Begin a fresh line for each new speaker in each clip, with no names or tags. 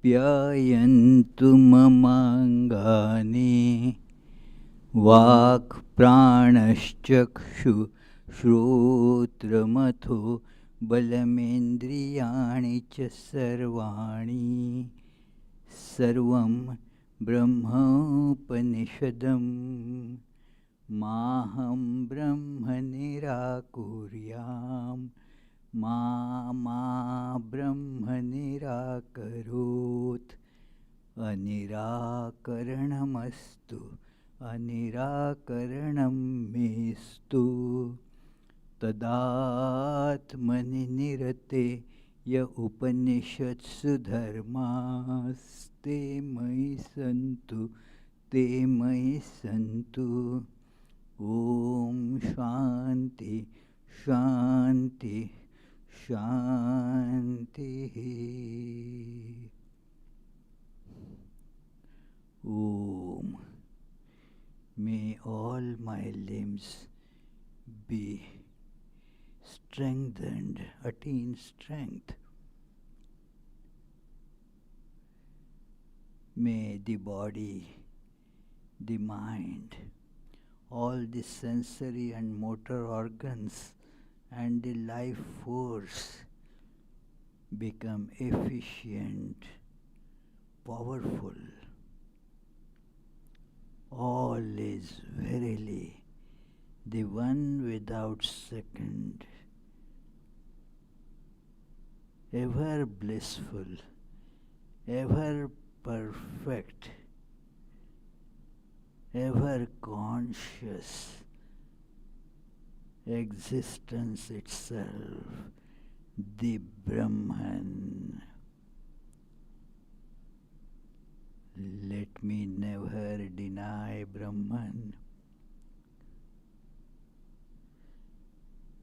प्यायन्तु ममाङ्गानि वाक् प्राणश्चक्षु श्रोत्रमथो बलमेन्द्रियाणि च सर्वाणि सर्वं ब्रह्मोपनिषदम् माहं ब्रह्म निराकुर्याम् मा ब्रह्म निराकरोत् अनिराकरणमस्तु अनिराकरणं मेस्तु तदात्मनि निरते य उपनिषत्सु धर्मास्ते मयि सन्तु ते मयि सन्तु ॐ शान्ति शान्ति शान्तिः Om. May all my limbs be strengthened, attain strength. May the body, the mind, all the sensory and motor organs and the life force become efficient, powerful. All is verily the one without second, ever blissful, ever perfect, ever conscious existence itself, the Brahman. Let me never deny Brahman.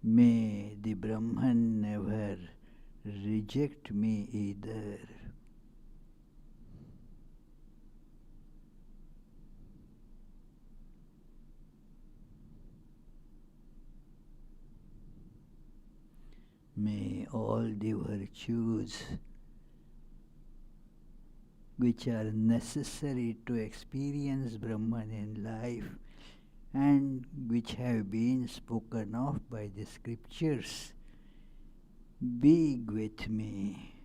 May the Brahman never reject me either. May all the virtues which are necessary to experience Brahman in life and which have been spoken of by the scriptures be with me.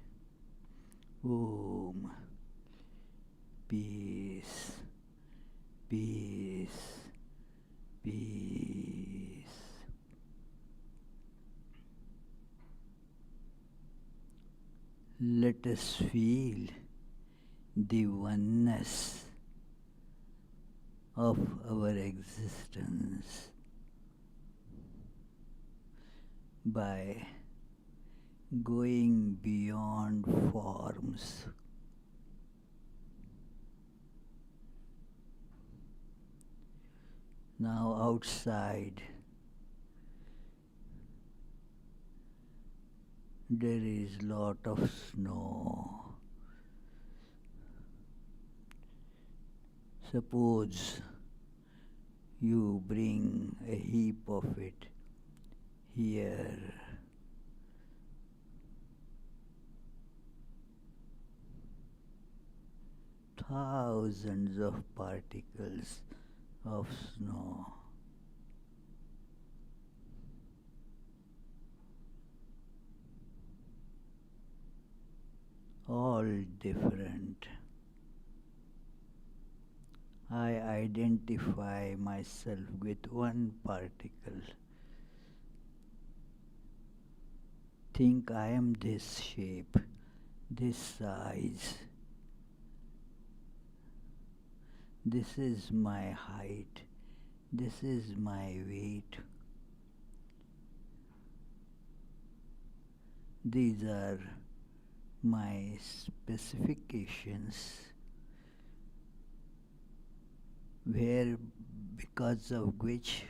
Om. Peace, peace, peace. Let us feel the oneness of our existence by going beyond forms. Now outside there is lot of snow. Suppose you bring a heap of it here. Thousands of particles of snow. All different. I identify myself with one particle. Think I am this shape, this size. This is my height. This is my weight. These are my specifications, where because of which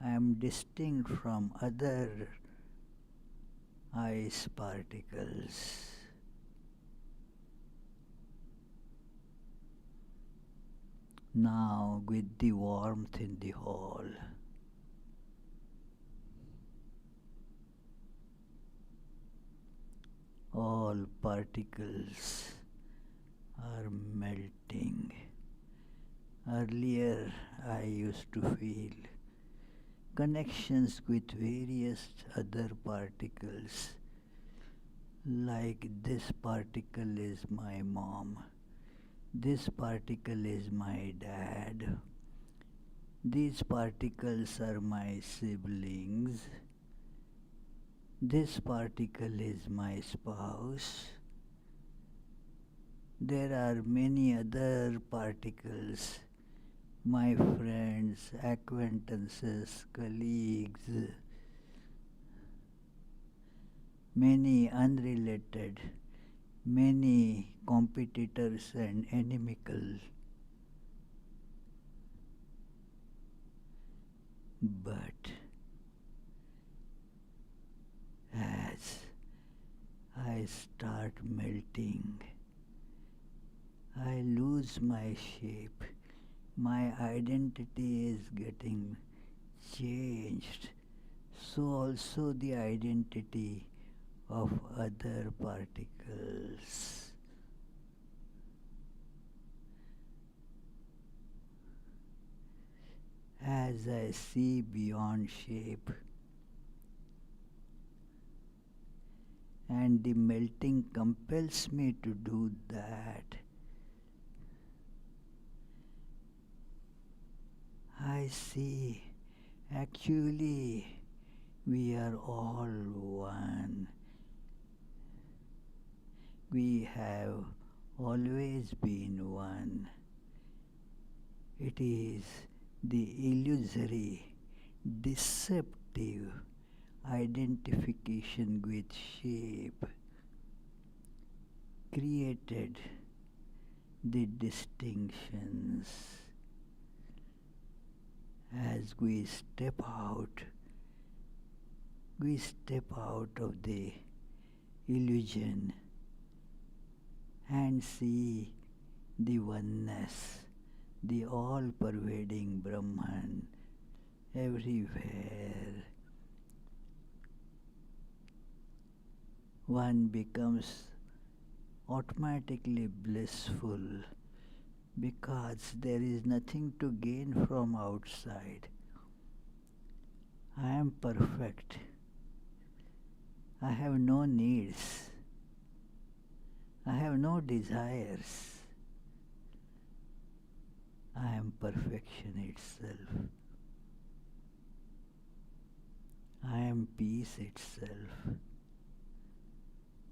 I am distinct from other ice particles. Now with the warmth in the hall, all particles are melting. Earlier I used to feel connections with various other particles, like this particle is my mom, this particle is my dad, these particles are my siblings, this particle is my spouse. There are many other particles, my friends, acquaintances, colleagues, many unrelated, many competitors and inimical. But as I start melting, I lose my shape. My identity is getting changed. So also the identity of other particles. As I see beyond shape, and the melting compels me to do that, I see actually we are all one. We have always been one. It is the illusory, deceptive identification with shape created the distinctions. As we step out of the illusion and see the oneness, the all-pervading Brahman everywhere. One becomes automatically blissful because there is nothing to gain from outside. I am perfect. I have no needs. I have no desires. I am perfection itself. I am peace itself.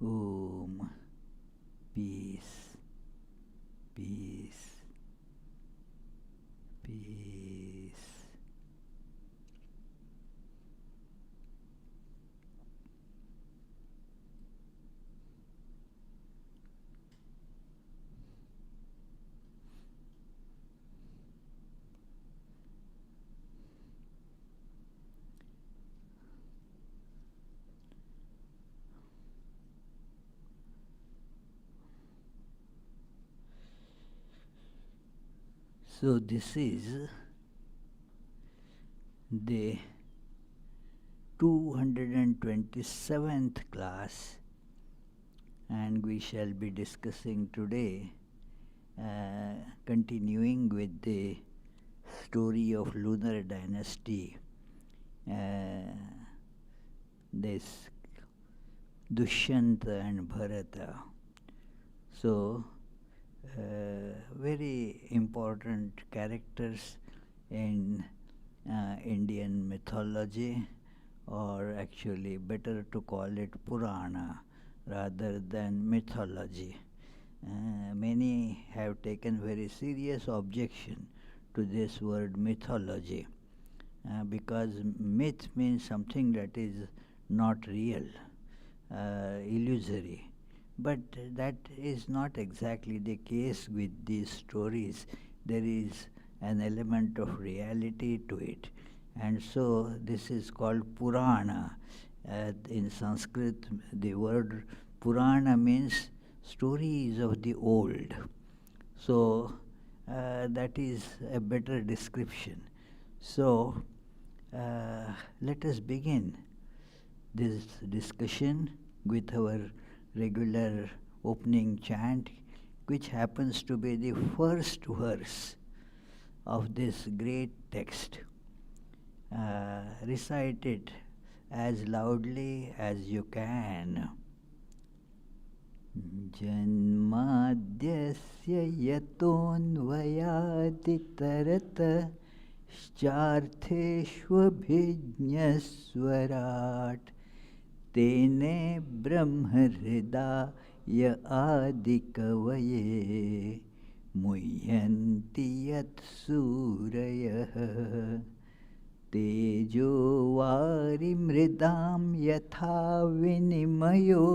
Om. Peace. Peace. Peace. So this is the 227th class, and we shall be discussing today, continuing with the story of lunar dynasty, this Dushyanta and Bharata. So, very important characters in Indian mythology, or actually better to call it Purana rather than mythology. Many have taken very serious objection to this word mythology, because myth means something that is not real, illusory. But that is not exactly the case with these stories. There is an element of reality to it. And so this is called Purana. In Sanskrit, the word Purana means stories of the old. So that is a better description. So let us begin this discussion with our regular opening chant, which happens to be the first verse of this great text. Recite it as loudly as you can. Janmadhyasya yatonvayaditaratashchartheshvabhijñaswarat tene brahmhridaya adikavaye muhyanti yat surayah tejo varimridam yatha vinimayo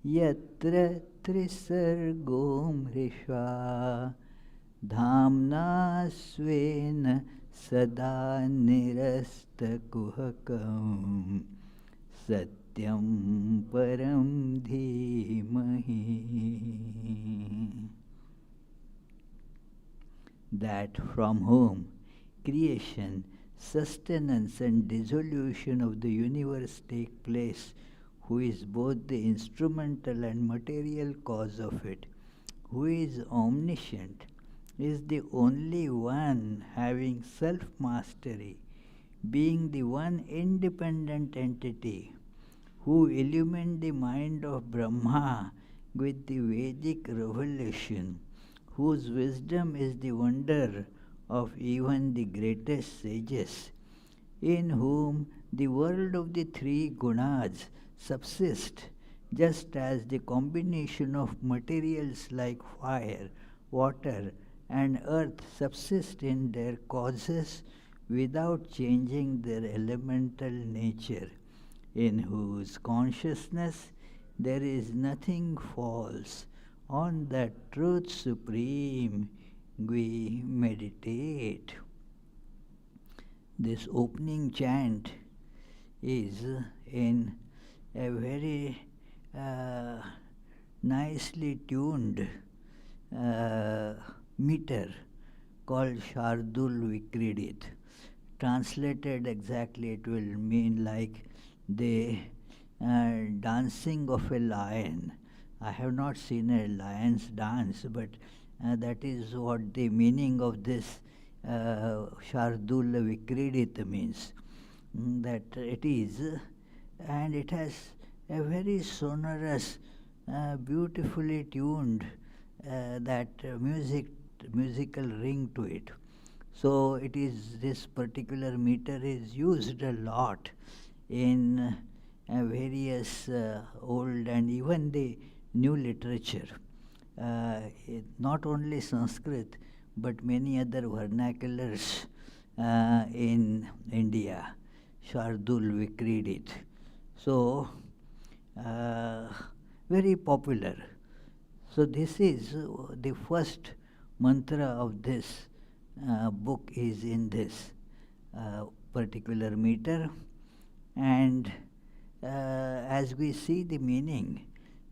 yatra trisargo mrisha dhamna svena sada nirastakuhakam satyam param dhimahi. That from whom creation, sustenance and dissolution of the universe take place, who is both the instrumental and material cause of it, who is omniscient, is the only one having self-mastery, being the one independent entity, who illumined the mind of Brahma with the Vedic revelation, whose wisdom is the wonder of even the greatest sages, in whom the world of the three gunas subsist, just as the combination of materials like fire, water, and earth subsist in their causes without changing their elemental nature, in whose consciousness there is nothing false. On that truth supreme we meditate. This opening chant is in a very nicely tuned meter called Shardul Vikridit. Translated exactly, it will mean like the dancing of a lion. I have not seen a lion's dance, but that is what the meaning of this Shardul Vikridit means. That it is, and it has a very sonorous, beautifully tuned musical ring to it. So it is, this particular meter is used a lot in various old and even the new literature. Not only Sanskrit, but many other vernaculars in India. Shardul Vikridit. So, very popular. So this is the first mantra of this book is in this particular meter, and as we see the meaning,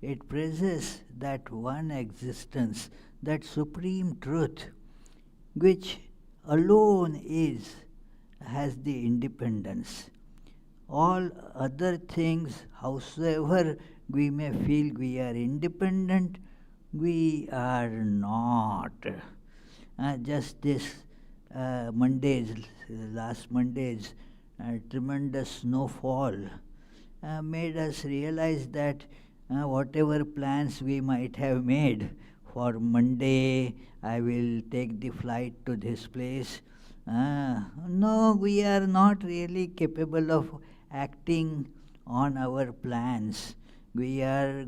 it praises that one existence, that supreme truth, which alone has the independence. All other things, howsoever we may feel we are independent, we are not. Just this last Monday's tremendous snowfall made us realize that whatever plans we might have made for Monday, I will take the flight to this place. No, we are not really capable of acting on our plans. We are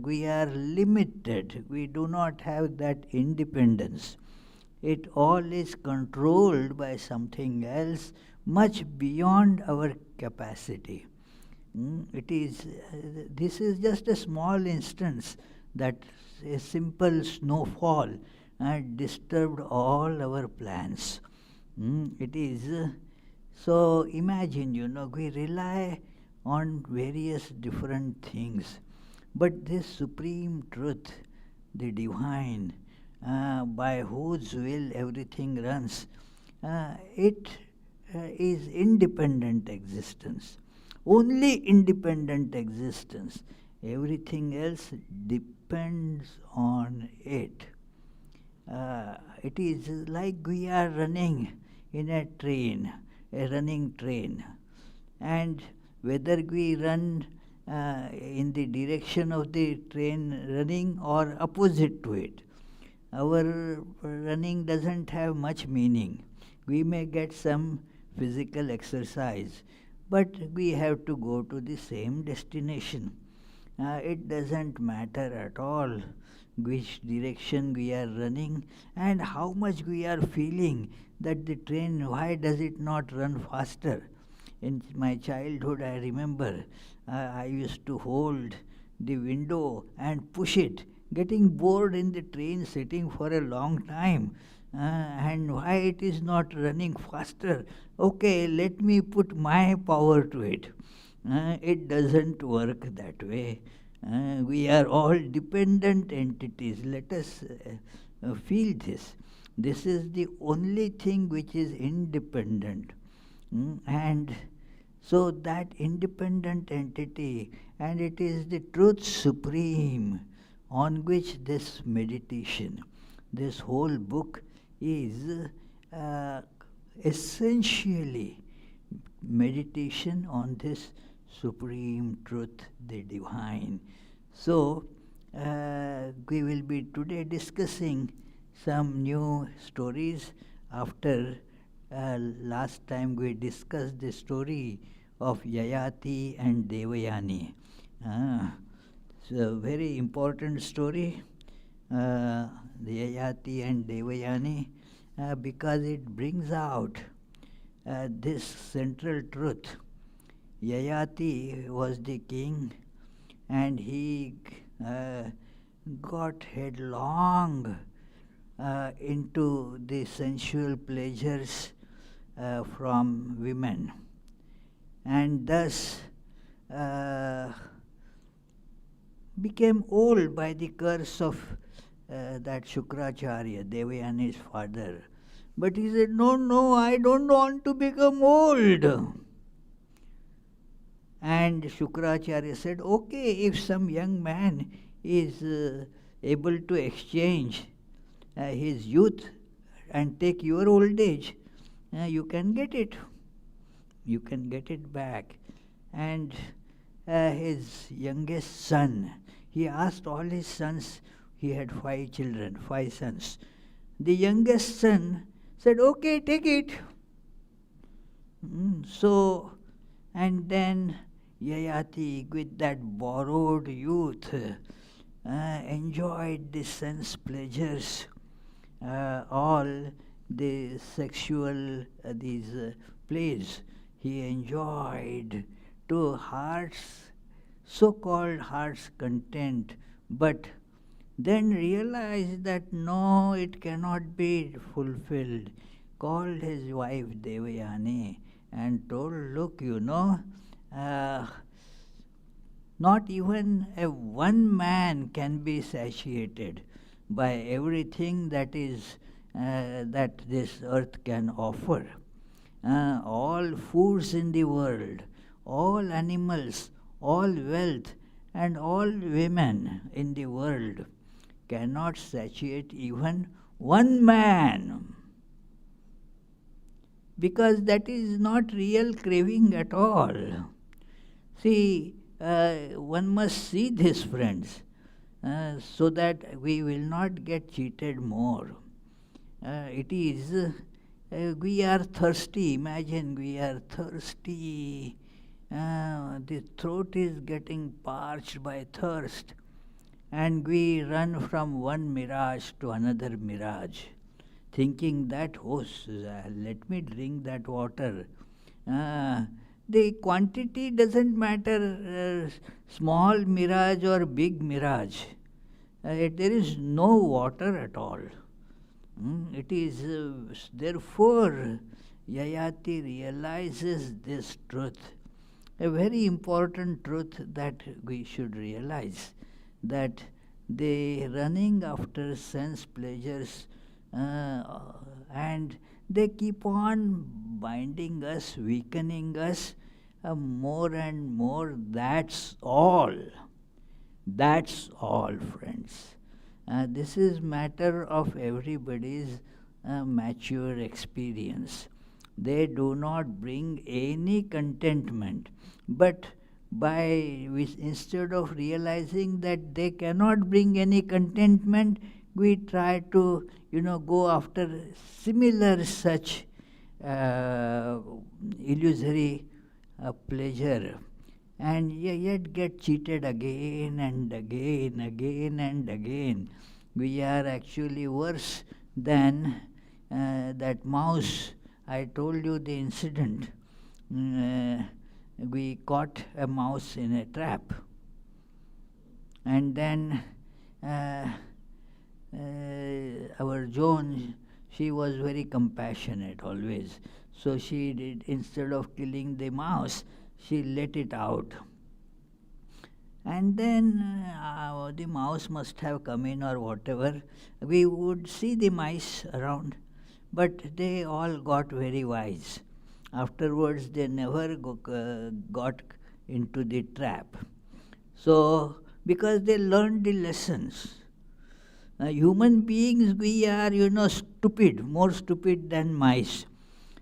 limited. We do not have that independence. It all is controlled by something else much beyond our capacity. This is just a small instance that a simple snowfall disturbed all our plans. So imagine, we rely on various different things, but this supreme truth, the divine, by whose will everything runs, it is independent existence. Only independent existence. Everything else depends on it. It is like we are running in a train, a running train. And whether we run in the direction of the train running or opposite to it, our running doesn't have much meaning. We may get some physical exercise, but we have to go to the same destination. It doesn't matter at all which direction we are running and how much we are feeling that the train, why does it not run faster? In my childhood, I remember I used to hold the window and push it, getting bored in the train sitting for a long time. And why it is not running faster? Okay, let me put my power to it. It doesn't work that way. We are all dependent entities. Let us feel this. This is the only thing which is independent. And so that independent entity, and it is the truth supreme on which this meditation, this whole book is essentially meditation on this supreme truth, the divine. So, we will be today discussing some new stories after last time we discussed the story of Yayati and Devayani. It's a very important story, the Yayati and Devayani, because it brings out this central truth. Yayati was the king, and he got headlong into the sensual pleasures from women, and thus became old by the curse of that Shukracharya, Devayani's father. But he said, no, I don't want to become old. And Shukracharya said, okay, if some young man is able to exchange his youth and take your old age, you can get it. You can get it back. And his youngest son, he asked all his sons, he had 5 children, 5 sons. The youngest son said, okay, take it. So, and then Yayati, with that borrowed youth, enjoyed the sense pleasures, all the sexual these plays he enjoyed to heart's so-called heart's content, but then realized that no, it cannot be fulfilled. Called his wife Devayani and told, look, not even one man can be satiated by everything that is that this earth can offer. All foods in the world, all animals, all wealth, and all women in the world cannot satiate even one man, because that is not real craving at all. See, one must see this, friends, so that we will not get cheated more. It is, we are thirsty. Imagine we are thirsty. The throat is getting parched by thirst, and we run from one mirage to another mirage, thinking that, oh, let me drink that water. The quantity doesn't matter, small mirage or big mirage. There is no water at all. It is, therefore, Yayati realizes this truth, a very important truth that we should realize, that the running after sense pleasures and they keep on binding us, weakening us more and more. That's all. That's all, friends. This is matter of everybody's mature experience. They do not bring any contentment, but instead of realizing that they cannot bring any contentment, we try to go after similar such uh, illusory pleasure, and yet get cheated again and again. We are actually worse than that mouse. I told you the incident. Uh, we caught a mouse in a trap, and then uh, our Joan, she was very compassionate always. So she did, instead of killing the mouse, she let it out. And then the mouse must have come in or whatever. We would see the mice around, but they all got very wise. Afterwards, they never got into the trap. So, because they learned the lessons. Human beings, we are, stupid, more stupid than mice.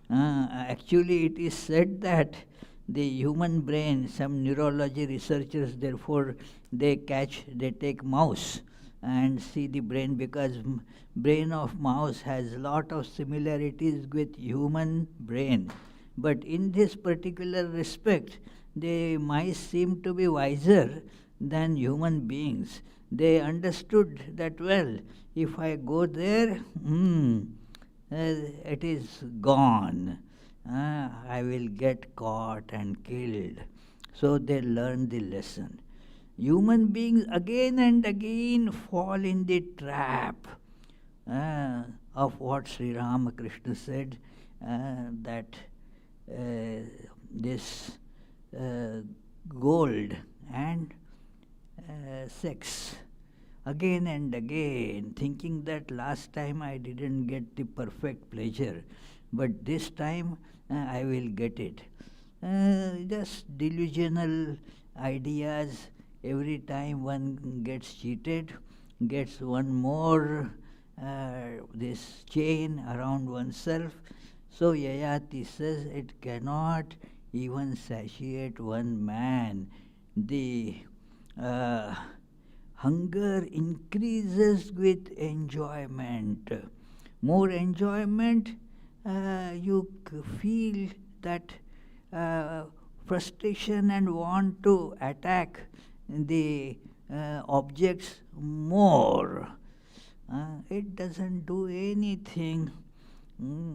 Actually, it is said that the human brain, some neurology researchers, therefore, they take mouse and see the brain, because brain of mouse has lot of similarities with human brain. But in this particular respect, the mice seem to be wiser than human beings. They understood that, well, if I go there, it is gone. I will get caught and killed. So they learn the lesson. Human beings again and again fall in the trap of what Sri Ramakrishna said, that this gold and sex, again and again, thinking that last time I didn't get the perfect pleasure, but this time I will get it. Just delusional ideas. Every time one gets cheated, gets one more this chain around oneself. So Yayati says it cannot even satiate one man. The hunger increases with enjoyment. More enjoyment, you feel that frustration and want to attack the objects more. It doesn't do anything.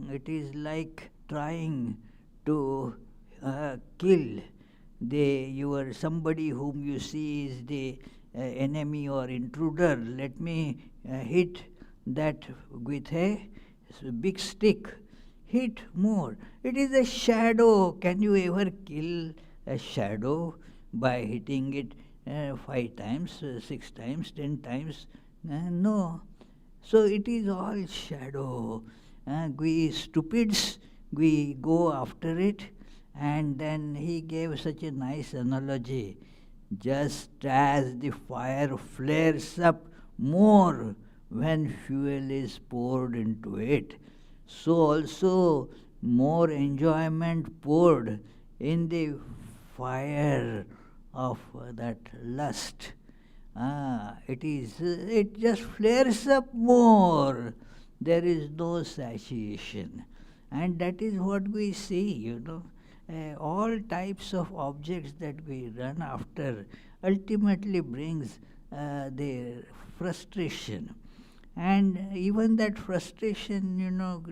It is like trying to kill your somebody whom you see is the enemy or intruder. Let me hit that with a big stick. Hit more. It is a shadow. Can you ever kill a shadow by hitting it 5 times, 6 times, 10 times? No. So it is all shadow. We stupids, we go after it. And then he gave such a nice analogy. Just as the fire flares up more when fuel is poured into it, so also more enjoyment poured in the fire of that lust. It just flares up more. There is no satiation. And that is what we see, all types of objects that we run after ultimately brings the frustration. And even that frustration,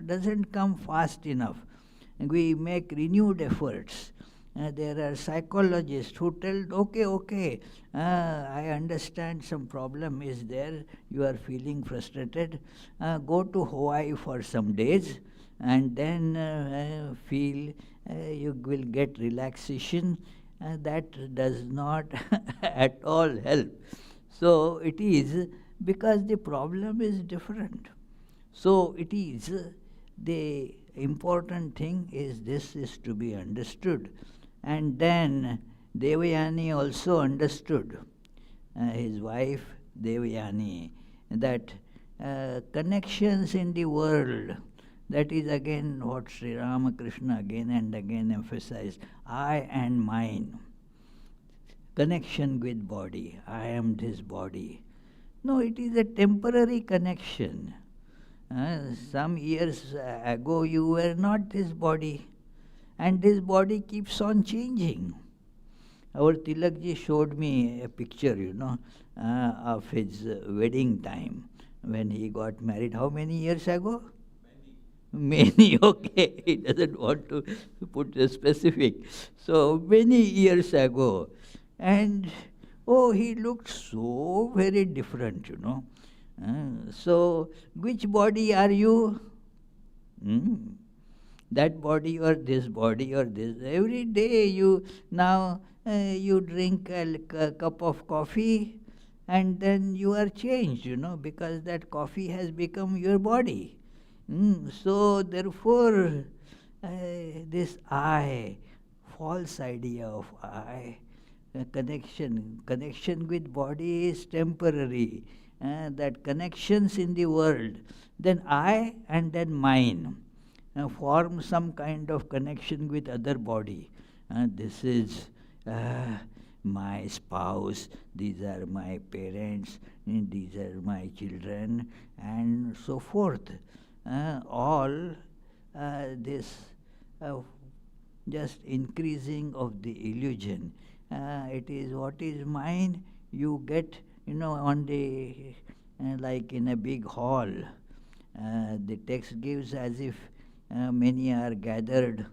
doesn't come fast enough. We make renewed efforts. There are psychologists who tell, okay, I understand some problem is there, you are feeling frustrated, go to Hawaii for some days and then feel you will get relaxation. That does not at all help. So it is because the problem is different. So it is the important thing is this is to be understood. And then Devayani also understood. His wife Devayani that connections in the world, that is again what Sri Ramakrishna again and again emphasized, I and mine. Connection with body, I am this body. No, it is a temporary connection. Some years ago you were not this body, and this body keeps on changing. Our Tilakji showed me a picture, of his wedding time when he got married. How many years ago? Many, okay. He doesn't want to put a specific. So many years ago. And oh, he looked so very different. So, which body are you? That body or this body or this. Every day you drink a cup of coffee and then you are changed, because that coffee has become your body. So therefore, this I, false idea of I, connection with body is temporary. That connections in the world, then I and then mine, form some kind of connection with other body. This is my spouse, these are my parents, these are my children, and so forth. All this just increasing of the illusion. It is what is mine, you get, on the, like in a big hall. The text gives as if many are gathered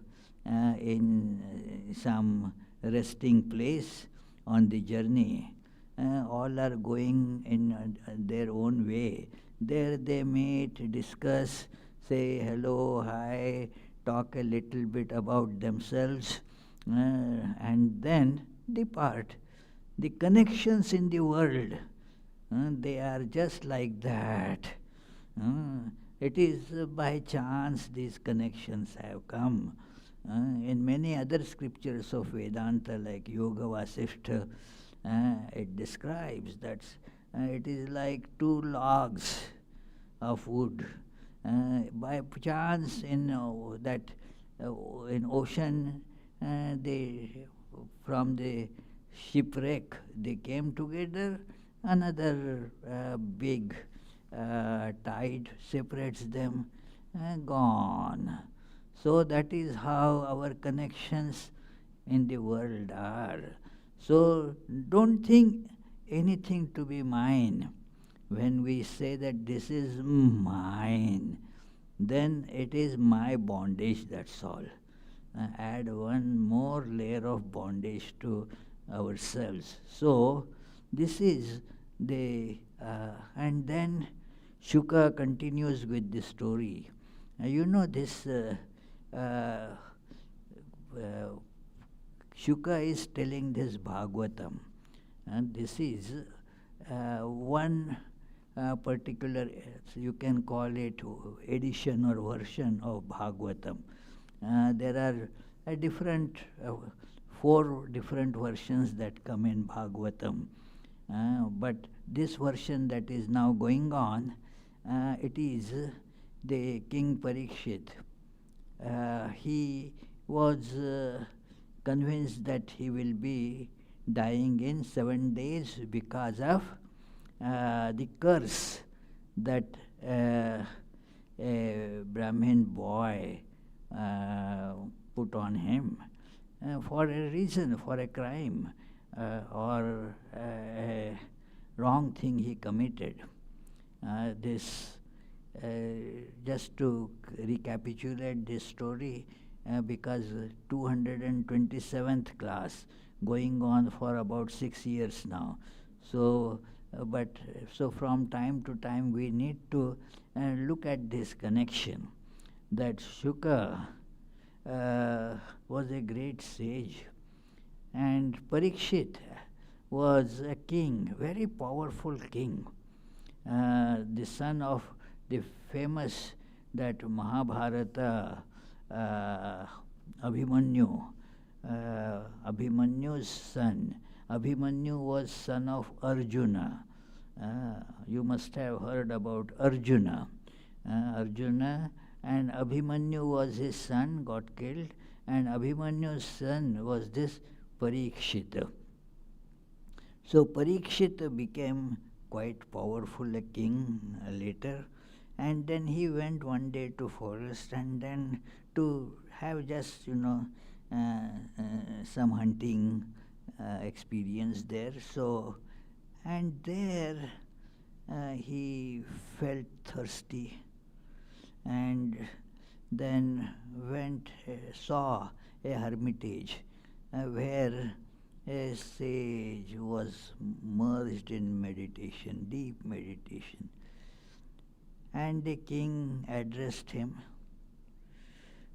in some resting place on the journey. All are going in their own way. There they meet, discuss, say hello, hi, talk a little bit about themselves, and then depart. The connections in the world, they are just like that. It is by chance these connections have come. In many other scriptures of Vedanta, like Yoga Vasishtha, it describes that it is like two logs of wood. By chance, in that in ocean, they from the shipwreck they came together. Another big tide separates them, gone. So that is how our connections in the world are. So don't think anything to be mine. When we say that this is mine, then it is my bondage, that's all. Add one more layer of bondage to ourselves. So this is the, and then Shuka continues with this story. This Shuka is telling this Bhagavatam, and this is one particular, you can call it edition or version of Bhagavatam. There are different, 4 different versions that come in Bhagavatam. But this version that is now going on, it is the King Parikshit. He was convinced that he will be dying in 7 days because of the curse that a Brahmin boy put on him for a reason, for a crime or a wrong thing he committed. Just to recapitulate this story, because 227th class going on for about 6 years now. So, so from time to time we need to look at this connection, that Shuka was a great sage, and Parikshit was a king, very powerful king, the son of the famous that Mahabharata Abhimanyu, Abhimanyu's son. Abhimanyu was son of Arjuna. You must have heard about Arjuna. Arjuna and Abhimanyu was his son, got killed, and Abhimanyu's son was this Parikshita. So Parikshita became quite powerful a king later, and then he went one day to forest and then to have just some hunting experience there. So and there he felt thirsty and then saw a hermitage where a sage was merged in meditation, deep meditation. And the king addressed him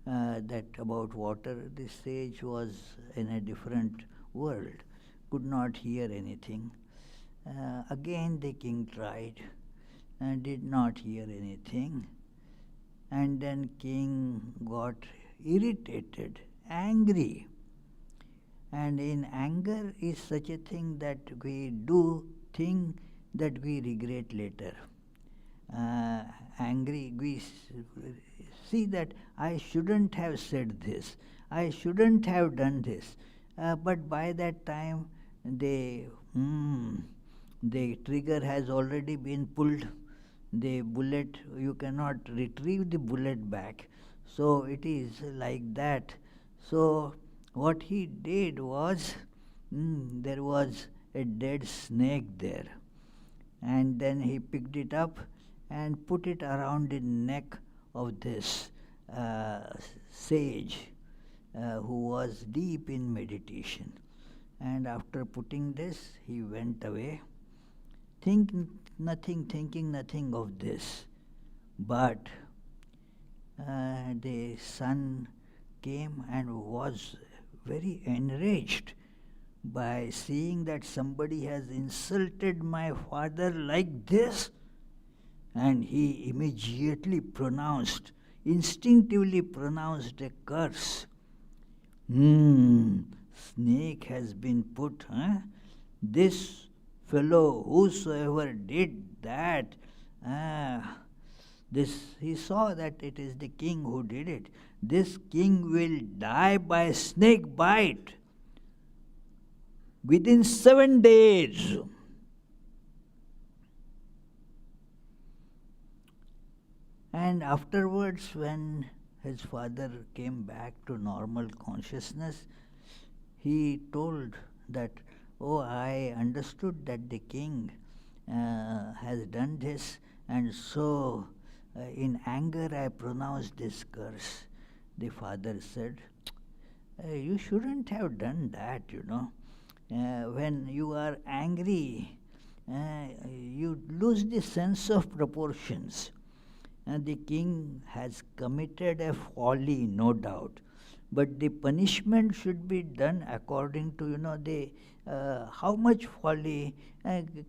that about water. The sage was in a different world, could not hear anything. Again the king tried and did not hear anything. And then king got irritated, angry. And in anger is such a thing that we do think that we regret later. Angry, we see that I shouldn't have said this, I shouldn't have done this. But by that time, the trigger has already been pulled. The bullet, you cannot retrieve the bullet back. So it is like that. So what he did was, there was a dead snake there. And then he picked it up and put it around the neck of this sage who was deep in meditation. And after putting this, he went away, thinking nothing of this. But the son came and was very enraged by seeing that somebody has insulted my father like this. And he immediately instinctively pronounced a curse. Snake has been put, this fellow, whosoever did that, he saw that it is the king who did it. This king will die by snake bite within 7 days. And afterwards, when his father came back to normal consciousness, he told that, oh, I understood that the king has done this, and so in anger I pronounced this curse. The father said, you shouldn't have done that, when you are angry, you lose the sense of proportions. The king has committed a folly, no doubt, but the punishment should be done according to, how much folly.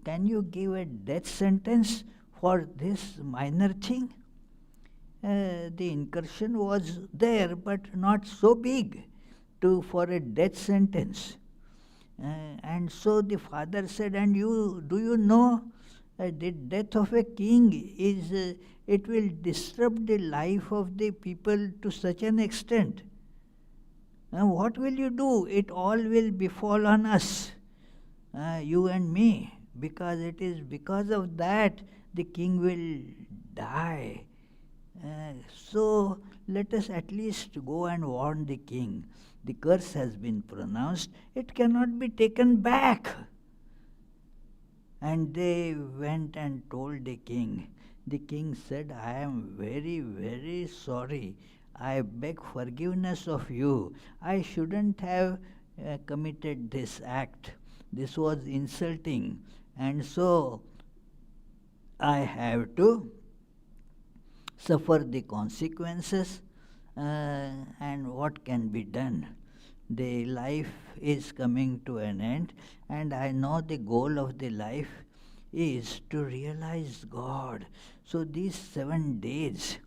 Can you give a death sentence for this minor thing? The incursion was there, but not so big for a death sentence. And so the father said, and do you know, the death of a king is, it will disrupt the life of the people to such an extent. Now what will you do? It all will befall on us, you and me, because it is because of that the king will die. So let us at least go and warn the king. The curse has been pronounced, it cannot be taken back. And they went and told the king. The king said, I am very, very sorry. I beg forgiveness of you. I shouldn't have committed this act. This was insulting. And so I have to suffer the consequences. And what can be done? The life is coming to an end, and I know the goal of the life is to realize God. So these 7 days,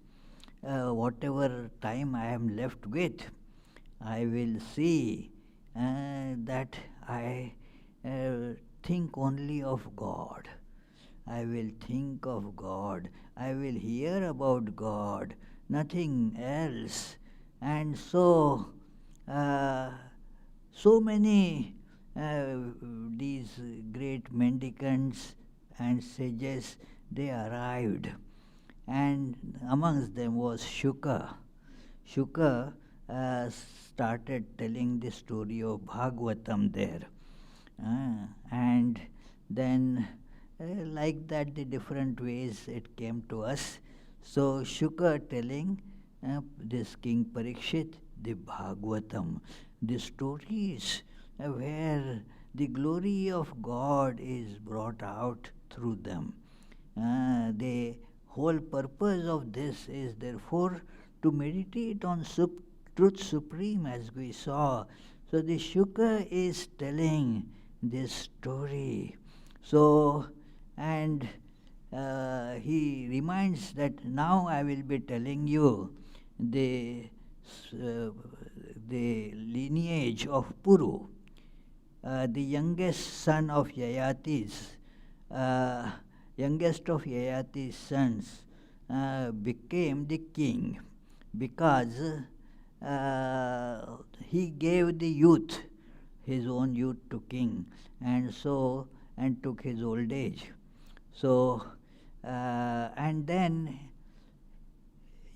whatever time I am left with, I will see that I think only of God. I will think of God, I will hear about God, nothing else. And so, uh, so many these great mendicants and sages, they arrived, and amongst them was Shuka. Shuka started telling the story of Bhagavatam there. And then, like that, the different ways it came to us. So, Shuka telling this King Parikshit the Bhagavatam, the stories where the glory of God is brought out through them. The whole purpose of this is therefore to meditate on truth supreme, as we saw. So the Shuka is telling this story. So, and he reminds that now I will be telling you the, uh, the lineage of Puru, the youngest son of Yayati's. Youngest of Yayati's sons became the king because he gave the youth, his own youth, to king, and so and took his old age. So and then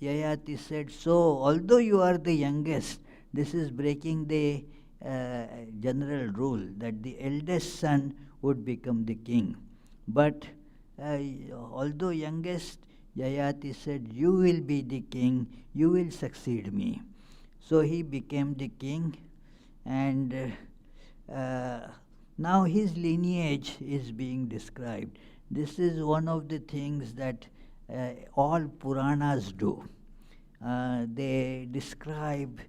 Yayati said, so although you are the youngest, this is breaking the general rule that the eldest son would become the king. But although youngest, Yayati said, you will be the king, you will succeed me. So he became the king, and now his lineage is being described. This is one of the things that all Puranas do. They describe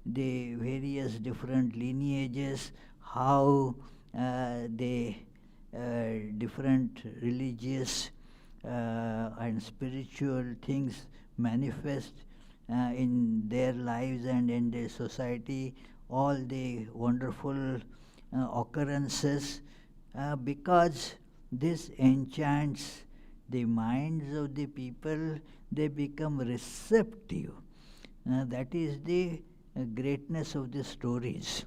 the various different lineages, how the different religious and spiritual things manifest in their lives and in their society, all the wonderful occurrences, because this enchants the minds of the people, they become receptive. That is the greatness of the stories,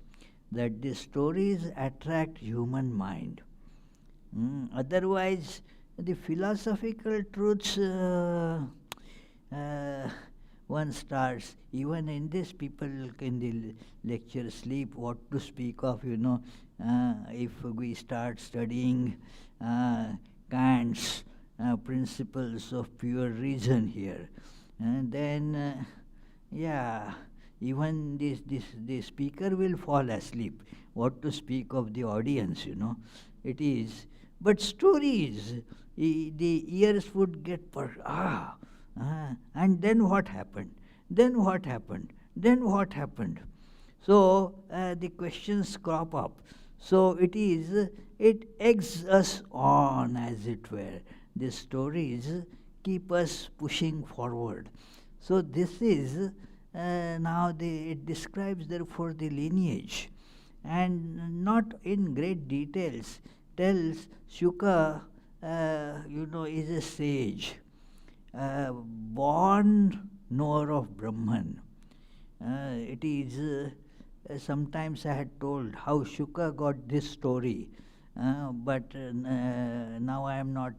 that the stories attract human mind. Otherwise, the philosophical truths, one starts, even in this people in the lecture sleep, what to speak of, if we start studying Kant's principles of pure reason here. And then, even the speaker will fall asleep. What to speak of the audience, It is. But stories, the ears would get, and then what happened? Then what happened? Then what happened? So the questions crop up. So it eggs us on, as it were. The stories keep us pushing forward. So this is now it describes therefore the lineage, and not in great details. Tells Shuka, is a sage, born knower of Brahman. It is sometimes I had told how Shuka got this story, but now I am not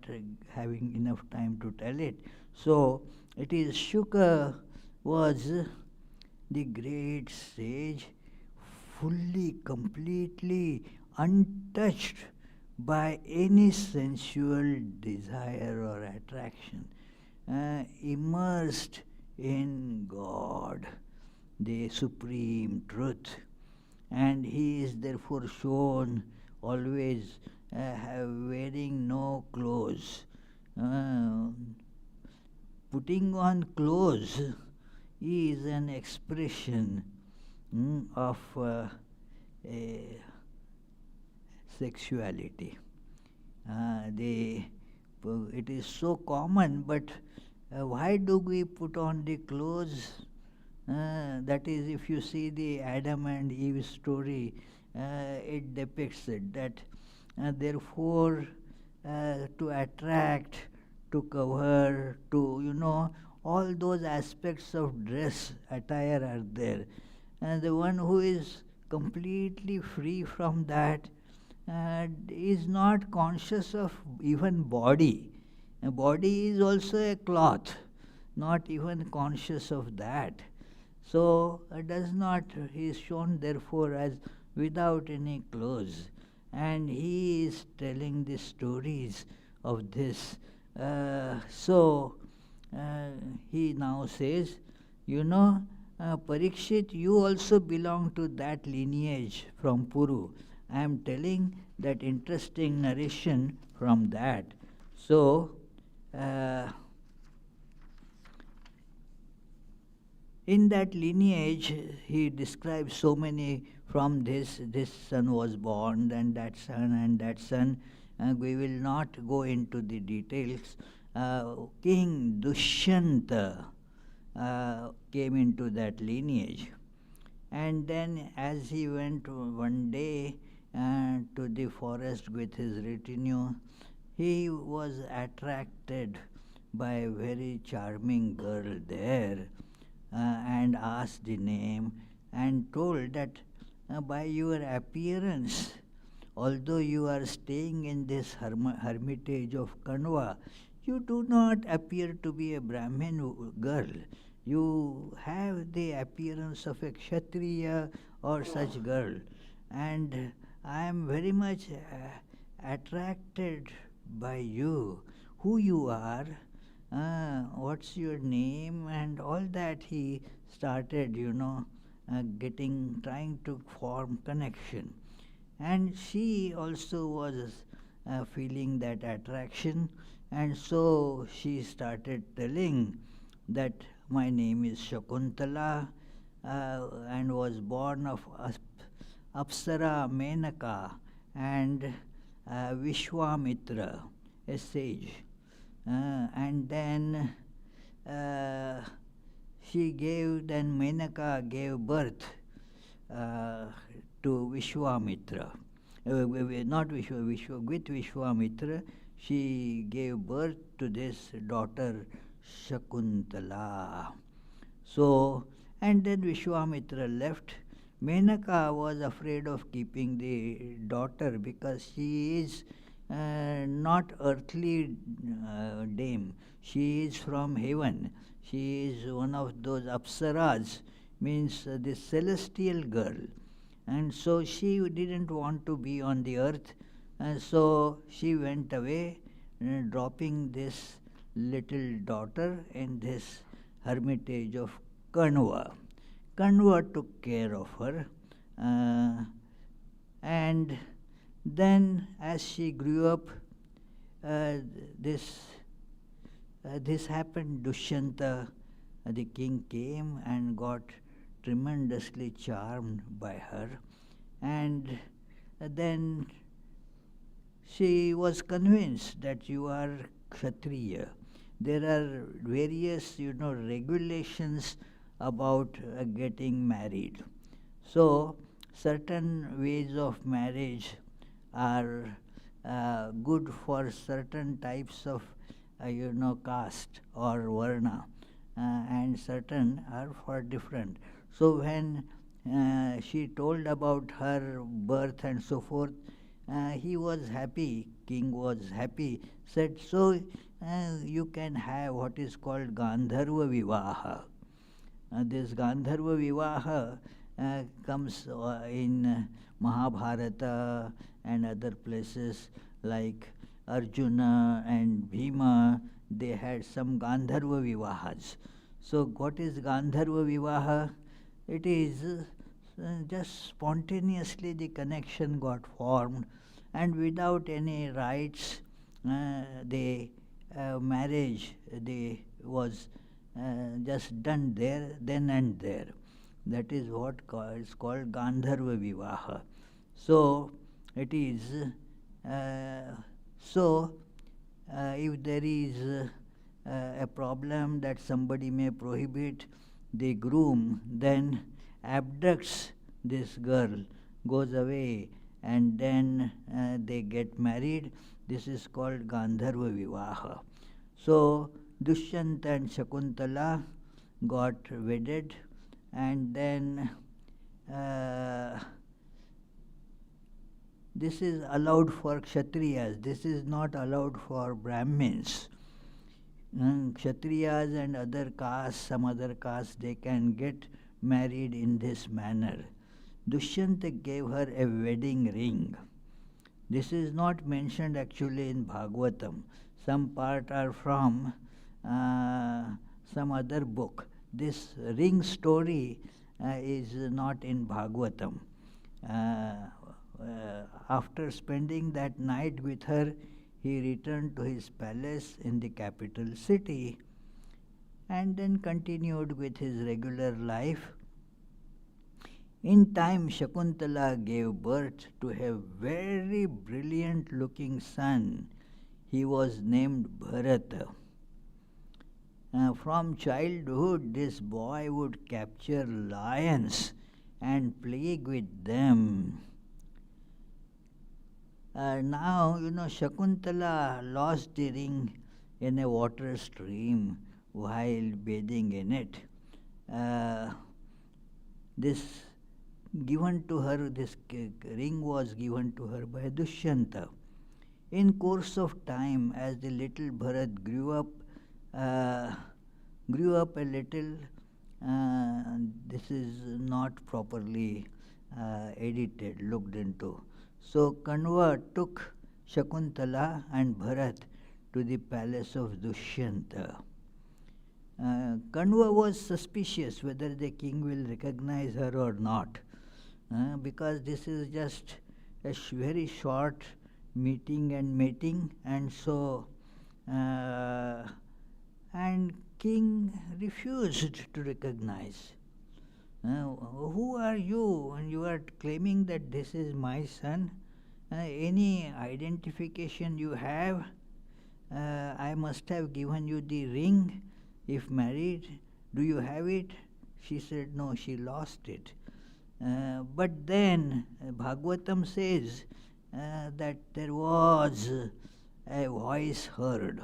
having enough time to tell it. So it is Shuka was the great sage, fully, completely untouched by any sensual desire or attraction, immersed in God, the supreme truth. And he is therefore shown always wearing no clothes. Putting on clothes is an expression of sexuality. It is so common, but why do we put on the clothes? That is, if you see the Adam and Eve story, it depicts it, that therefore to attract, to cover, to, all those aspects of dress, attire are there. And the one who is completely free from that is not conscious of even body. A body is also a cloth, not even conscious of that. So does not, he is shown therefore as without any clothes. And he is telling the stories of this. So he now says, Parikshit, you also belong to that lineage from Puru. I am telling that interesting narration from that. So, in that lineage, he describes so many from this son was born, and that son, and that son. We will not go into the details. King Dushyanta came into that lineage. And then, as he went one day to the forest with his retinue, he was attracted by a very charming girl there and asked the name and told that by your appearance, although you are staying in this hermitage of Kanwa, you do not appear to be a Brahmin girl. You have the appearance of a Kshatriya or such girl. And I am very much attracted by you, who you are, what's your name, and all that. He started, trying to form connection. And she also was feeling that attraction, and so she started telling that my name is Shakuntala and was born of Apsara Menaka and Vishwamitra, a sage. And then Menaka gave birth to Vishwamitra. Not with Vishwamitra, she gave birth to this daughter Shakuntala. So, and then Vishwamitra left. Menaka was afraid of keeping the daughter because she is not earthly dame. She is from heaven. She is one of those apsaras, means the celestial girl. And so she didn't want to be on the earth, and so she went away, dropping this little daughter in this hermitage of Kanwa. Kanwa took care of her, and then as she grew up, this happened. Dushyanta, the king, came and got tremendously charmed by her, and then she was convinced that you are Kshatriya. There are various, regulations about getting married. So, certain ways of marriage are good for certain types of, caste or varna, and certain are for different. So, when she told about her birth and so forth, he was happy, king was happy, said, so you can have what is called Gandharva Vivaha. This Gandharva Vivaha comes in Mahabharata and other places like Arjuna and Bhima. They had some Gandharva Vivahas. So what is Gandharva Vivaha? It is just spontaneously the connection got formed, and without any rites, the marriage was just done there, then and there. That is what is called Gandharva Vivaha. So it is if there is a problem that somebody may prohibit, the groom then abducts this girl, goes away, and then they get married. This is called Gandharva Vivaha. So Dushyanta and Shakuntala got wedded, and then this is allowed for Kshatriyas. This is not allowed for Brahmins. Kshatriyas and other castes, some other castes, they can get married in this manner. Dushyanta gave her a wedding ring. This is not mentioned actually in Bhagavatam. Some part are from some other book. This ring story is not in Bhagavatam. After spending that night with her, he returned to his palace in the capital city and then continued with his regular life. In time, Shakuntala gave birth to a very brilliant looking son. He was named Bharata. From childhood, this boy would capture lions and plague with them. Now, Shakuntala lost the ring in a water stream while bathing in it. This ring was given to her by Dushyanta. In course of time, as the little Bharat grew up a little, this is not properly looked into. So Kanva took Shakuntala and Bharat to the palace of Dushyanta. Kanva was suspicious whether the king will recognize her or not, because this is just a very short meeting and mating, and so and king refused to recognize. Who are you? And you are claiming that this is my son? Any identification you have? I must have given you the ring if married. Do you have it? She said no, she lost it. But then Bhagavatam says that there was a voice heard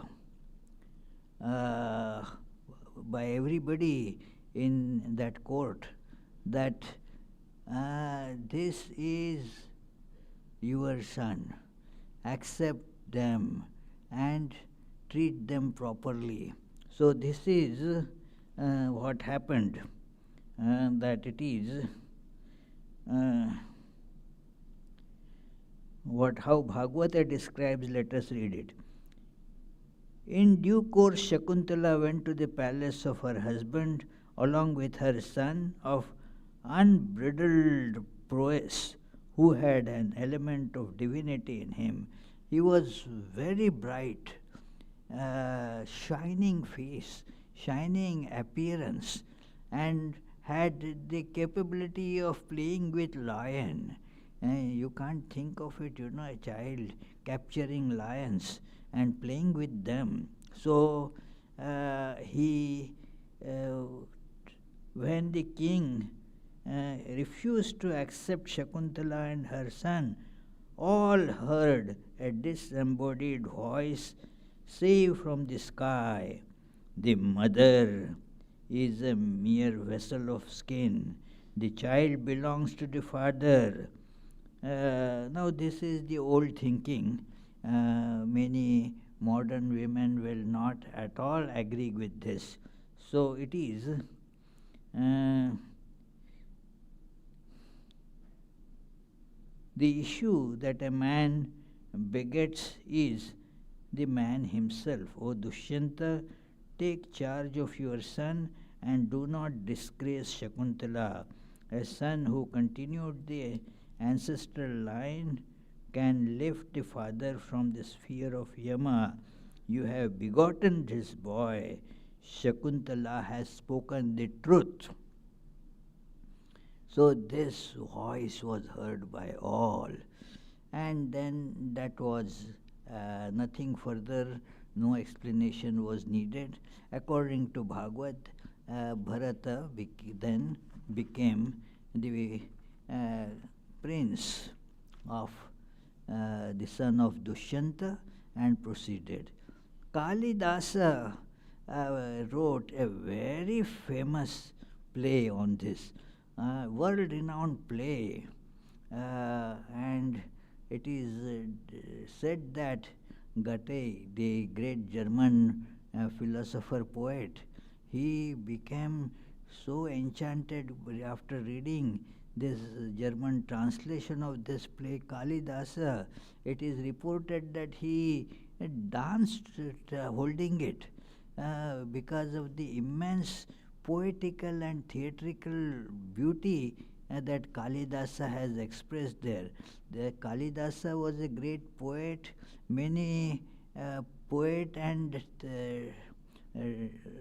by everybody in that court that this is your son. Accept them and treat them properly. So this is what happened, that it is how Bhagavata describes. Let us read it. In due course, Shakuntala went to the palace of her husband along with her son of unbridled prowess, who had an element of divinity in him. He was very bright, shining face, shining appearance, and had the capability of playing with lion. You can't think of it, a child capturing lions and playing with them. So when the king refused to accept Shakuntala and her son, all heard a disembodied voice say from the sky, "The mother is a mere vessel of skin. The child belongs to the father." Now this is the old thinking. Many modern women will not at all agree with this. So it is the issue that a man begets is the man himself. O Dushyanta, take charge of your son and do not disgrace Shakuntala. A son who continued the ancestral line can lift the father from the sphere of Yama. You have begotten this boy. Shakuntala has spoken the truth. So this voice was heard by all. And then that was nothing further, no explanation was needed. According to Bhagavad, Bharata then became the prince of the son of Dushyanta, and proceeded. Kalidasa wrote a very famous play on this, world-renowned play, and it is said that Goethe, the great German philosopher poet, he became so enchanted after reading this German translation of this play Kalidasa. It is reported that he danced holding it because of the immense poetical and theatrical beauty that Kalidasa has expressed there. The Kalidasa was a great poet. Many poet and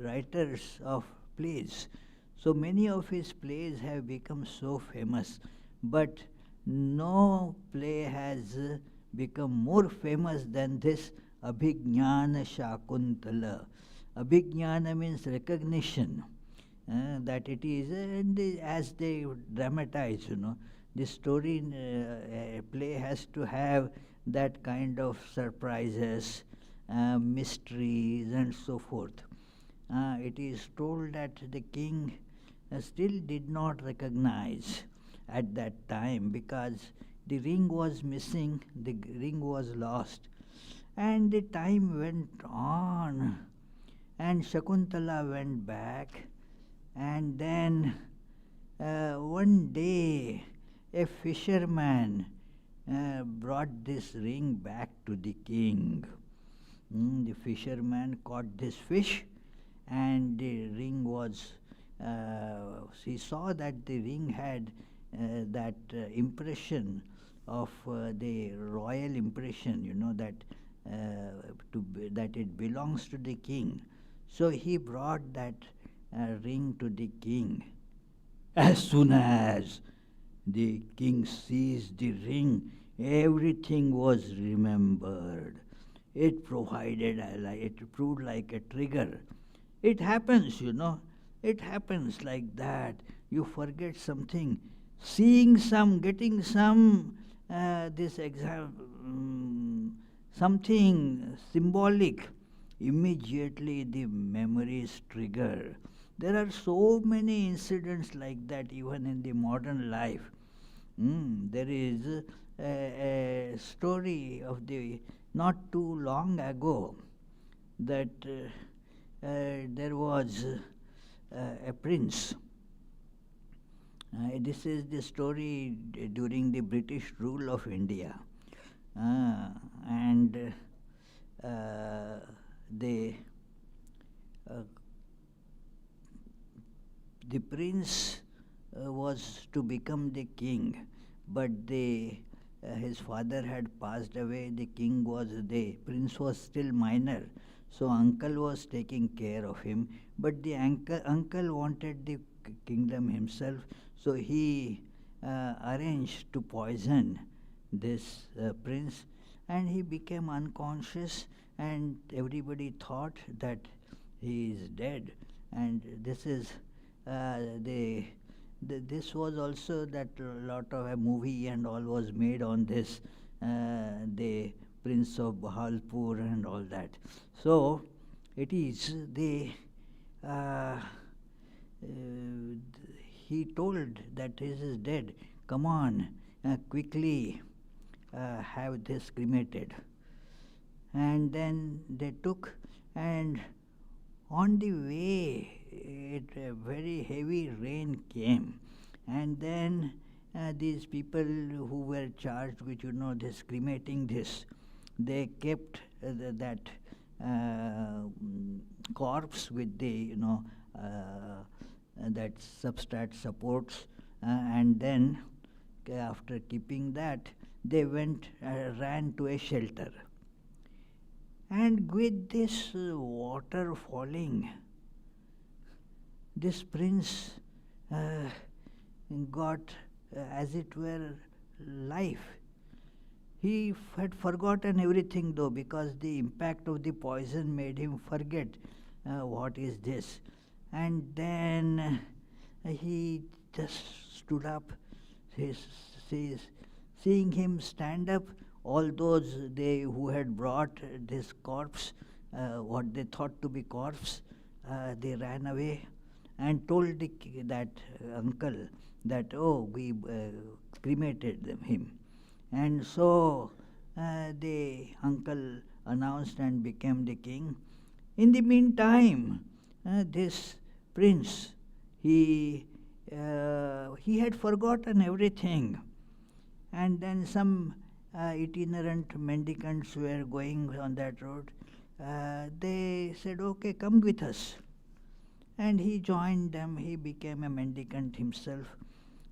writers of plays. So many of his plays have become so famous, but no play has become more famous than this Abhignana Shakuntala. Abhignana means recognition. That it is, and as they dramatize, the story play has to have that kind of surprises, mysteries, and so forth. It is told that the king still did not recognize at that time because the ring was missing, the ring was lost, and the time went on, and Shakuntala went back, and then one day a fisherman brought this ring back to the king. The fisherman caught this fish, and the ring was, he saw that the ring had that impression of the royal impression, that that it belongs to the king. So he brought that ring to the king. As soon as the king seized the ring, everything was remembered. It proved like a trigger. It happens, it happens like that. You forget something, seeing some, getting some, this something symbolic, immediately the memories trigger. There are so many incidents like that even in the modern life. There is a story of the not too long ago that there was a prince. This is the story during the British rule of India. And the prince was to become the king, but his father had passed away. The prince was still minor, so uncle was taking care of him. But the uncle wanted the kingdom himself, so he arranged to poison this prince, and he became unconscious, and everybody thought that he is dead. And this is this was also that lot of a movie and all was made on this, the Prince of Bahalpur and all that. So it is he told that this is dead. Come on, quickly have this cremated. And then they took, and on the way, a very heavy rain came, and then these people who were charged with, this cremating this, they kept that corpse with the, that substrat supports, and then after keeping that, they ran to a shelter. And with this water falling, this prince got, as it were, life. He had forgotten everything though, because the impact of the poison made him forget what is this. And then he just stood up. Seeing him stand up, all those they who had brought this corpse, what they thought to be corpse, they ran away and told that uncle that, oh, we cremated him. And so the uncle announced and became the king. In the meantime, this prince, he had forgotten everything. And then some itinerant mendicants were going on that road. They said, okay, come with us. And he joined them. He became a mendicant himself.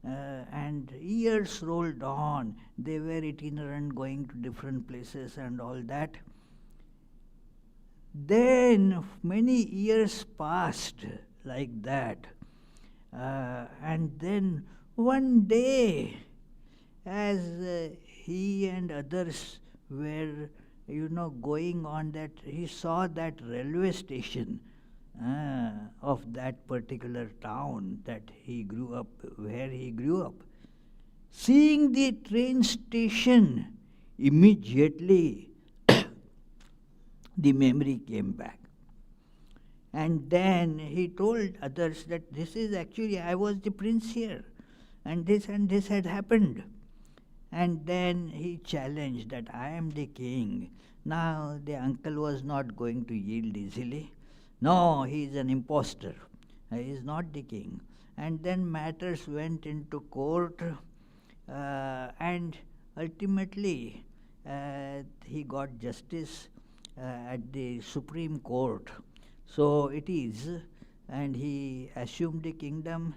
And years rolled on. They were itinerant, going to different places and all that. Then many years passed like that. And then one day, as he and others were, going on that, he saw that railway station of that particular town that he grew up, where he grew up. Seeing the train station, immediately the memory came back. And then he told others that this is actually, I was the prince here, and this had happened. And then he challenged that I am the king. Now the uncle was not going to yield easily. No, he is an impostor. He is not the king. And then matters went into court, and ultimately he got justice at the Supreme Court. So it is, and he assumed the kingdom,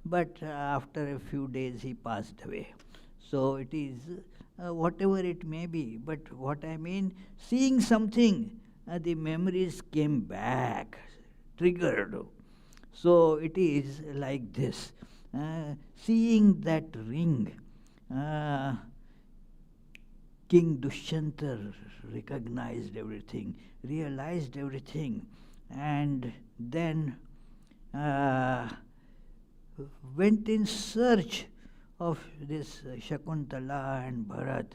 but after a few days he passed away. So it is whatever it may be, but what I mean, seeing something, the memories came back, triggered. So it is like this. Seeing that ring, King Dushyanta recognized everything, realized everything, and then went in search of this Shakuntala and Bharat,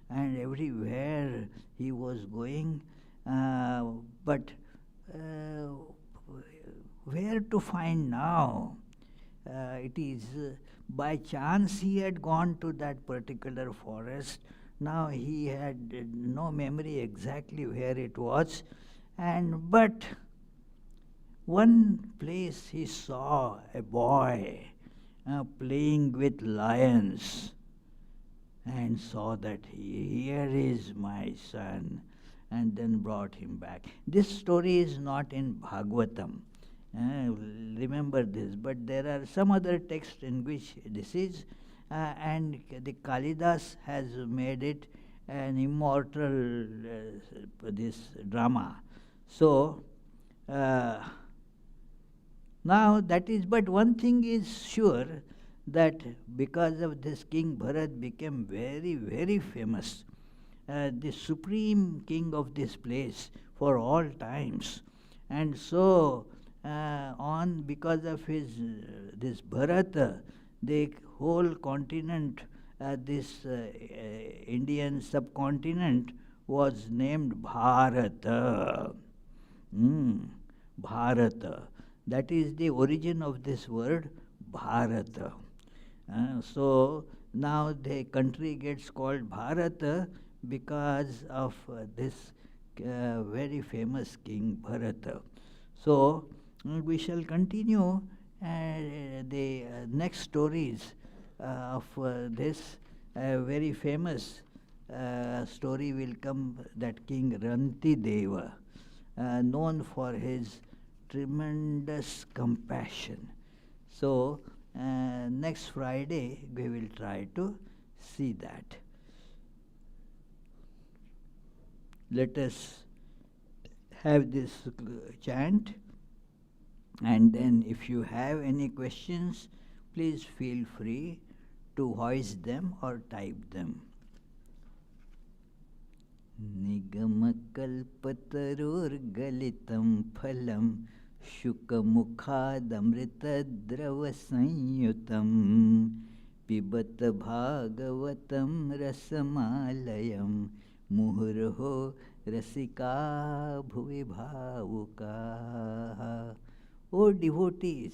and everywhere he was going, but where to find now? It is by chance he had gone to that particular forest. Now he had no memory exactly where it was, but one place he saw a boy playing with lions, and saw that here is my son, and then brought him back. This story is not in Bhagavatam. Remember this, but there are some other texts in which this is, and the Kalidas has made it an immortal this drama. So now that is, but one thing is sure, that because of this King Bharat became very, very famous, the supreme king of this place for all times. And so because of his this Bharat, the whole continent, this Indian subcontinent was named Bharata. Bharata. That is the origin of this word, Bharata. So now the country gets called Bharata because of this very famous king Bharata. So we shall continue the next stories of this very famous story will come, that King Rantideva, known for his tremendous compassion. So next Friday we will try to see that. Let us have this chant, and then if you have any questions, please feel free to voice them or type them. Nigamakkalpatarurgalitam phalam शुकमुखादमृतद्रवसंयुतं Pibata Bhagavatam Rasamalayam Muhurho Rasika Bhuvi Bhavuka. O devotees,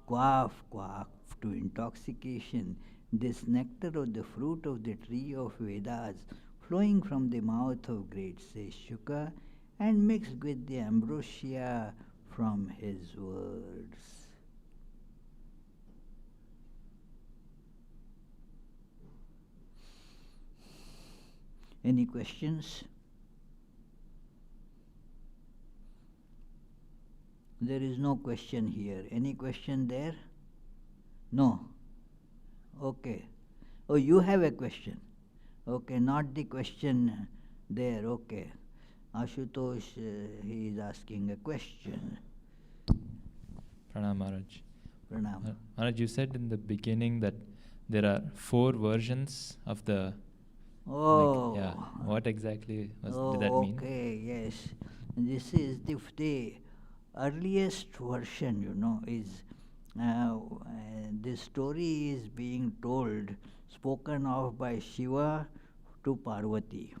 quaff, quaff to intoxication this nectar of the fruit of the tree of Vedas, flowing from the mouth of great sage Shuka and mixed with the ambrosia from his words. Any questions? There is no question here. Any question there? No. Okay. Oh, you have a question. Okay, not the question there. Okay. Ashutosh, he is asking a question.
Pranam Maharaj.
Pranam.
Maharaj, you said in the beginning that there are 4 versions of the...
Oh.
yeah. What exactly did that mean?
Okay, yes. This is the earliest version, is this story is being told, spoken of by Shiva to Parvati.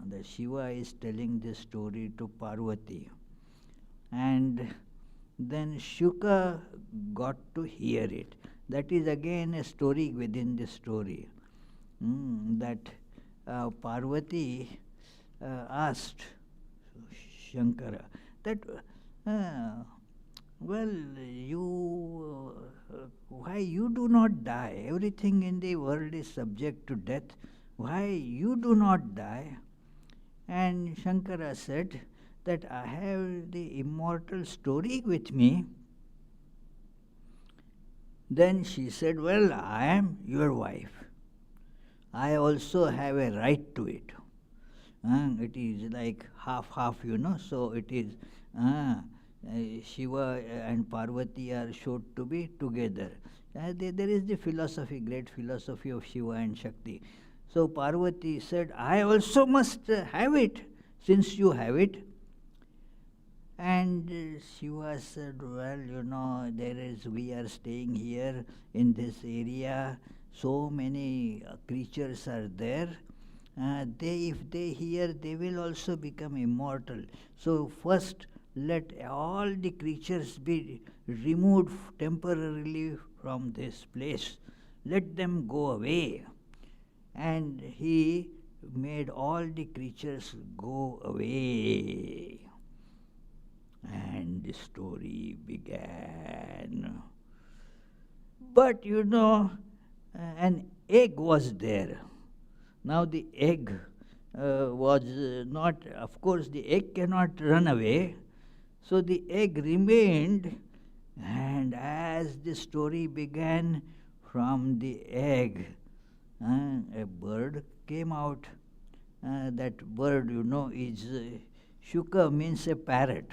The Shiva is telling this story to Parvati. And then Shuka got to hear it. That is again a story within the story. That Parvati asked Shankara that, well, why you do not die? Everything in the world is subject to death. Why you do not die? And Shankara said that I have the immortal story with me. Then she said, well, I am your wife. I also have a right to it. It is like half, so it is Shiva and Parvati are shown to be together. There is the philosophy, great philosophy of Shiva and Shakti. So Parvati said, I also must have it, since you have it. And Shiva said, well, we are staying here in this area, so many creatures are there. If they hear, they will also become immortal. So first, let all the creatures be removed temporarily from this place. Let them go away. And he made all the creatures go away. And the story began. But an egg was there. Now the egg was not, of course the egg cannot run away. So the egg remained, and as the story began, from the egg, a bird came out. That bird, is Shuka, means a parrot.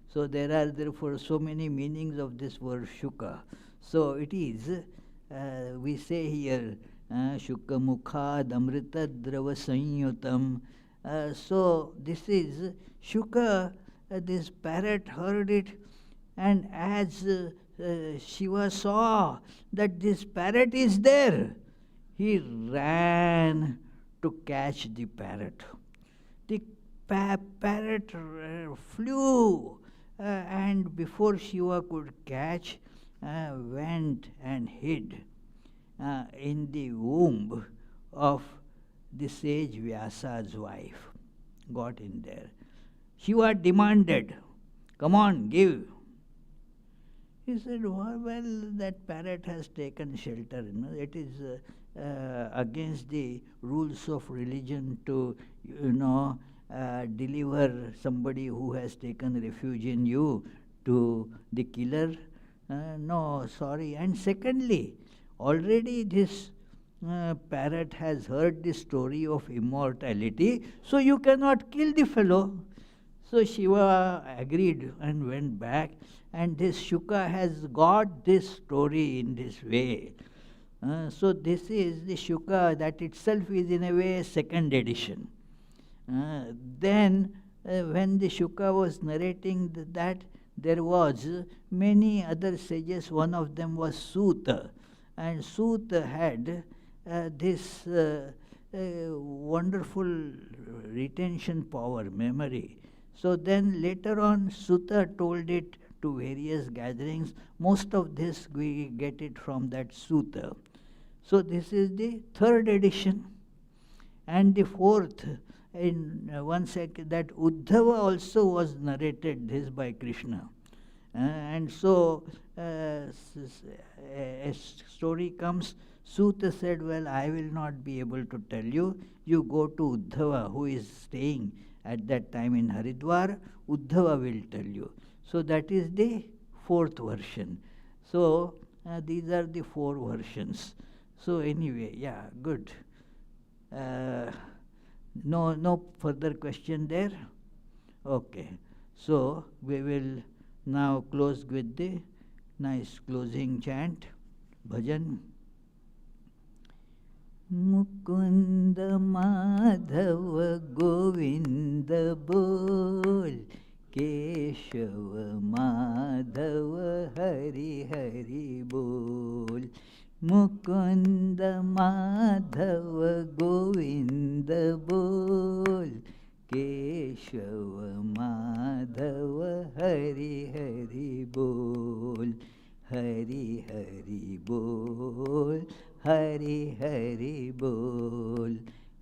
So there are therefore so many meanings of this word Shuka. So it is, we say here, Shuka Mukha Damrita Drava Sanyutam. So this is Shuka, this parrot heard it, and as Shiva saw that this parrot is there, he ran to catch the parrot. The parrot flew, and before Shiva could catch, went and hid in the womb of the sage Vyasa's wife. Got in there. Shiva demanded, come on, give. He said, well, that parrot has taken shelter. It is against the rules of religion to, deliver somebody who has taken refuge in you to the killer. No, sorry. And secondly, already this parrot has heard the story of immortality, so you cannot kill the fellow. So Shiva agreed and went back, and this Shuka has got this story in this way. So this is the Shuka, that itself is in a way a second edition. Then when the Shuka was narrating that, there was many other sages. One of them was Suta. And Sut had this wonderful retention power, memory. So then later on, Sutta told it to various gatherings. Most of this we get it from that Sutta. So this is the third edition. And the fourth, in one second, that Uddhava also was narrated this by Krishna. And so a story comes. Suta said, well, I will not be able to tell you. You go to Uddhava, who is staying at that time in Haridwar. Uddhava will tell you. So that is the fourth version. So these are the four versions. So anyway, yeah, good. No further question there? Okay. So we will now close with the nice closing chant, bhajan. Mukunda Madhava Govinda Bol, Keshava Madhava Hari Hari Bol. Mukunda Madhava Govinda Bol, Keshava Madhava Hari Hari Bol. Hari Hari Bol, Hari Hari Bol,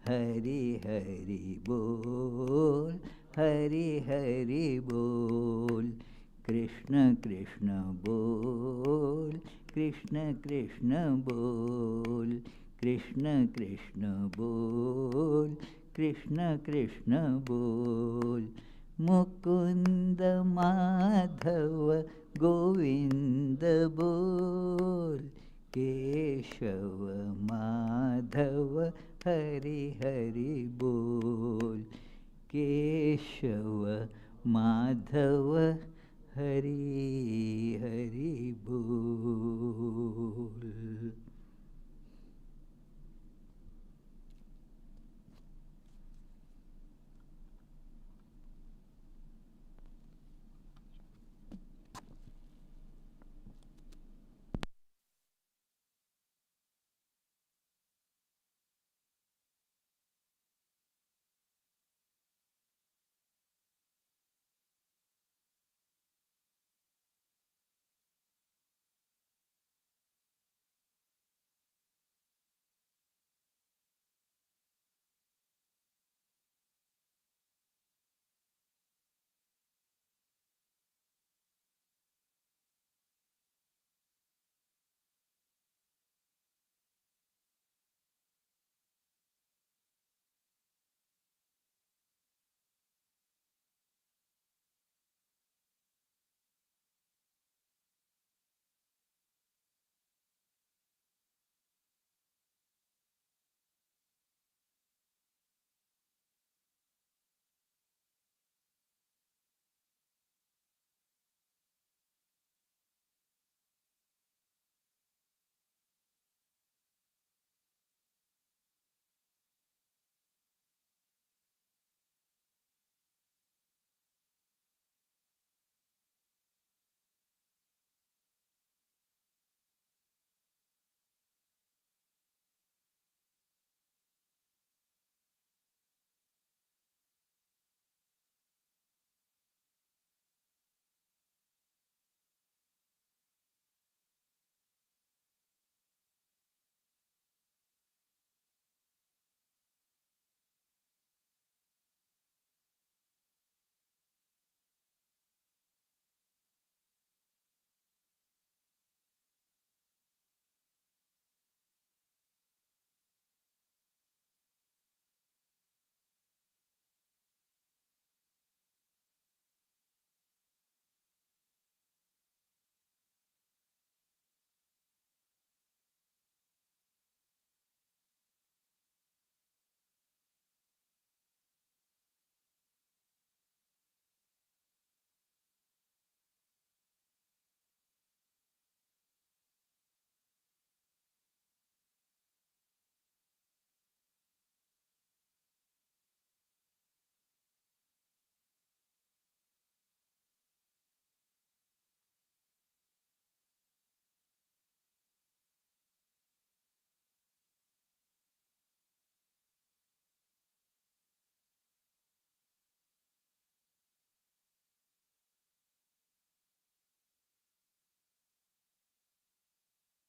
Hari Hari Bol, Hari Hari Bol. Krishna Krishna Bol, Krishna Krishna Bol, Krishna Krishna Bol, Krishna Krishna Bol. Mukunda Madhava Govinda Bol, Keshava Madhava Hari Hari Bol, Keshava Madhava Hari Hari Bol.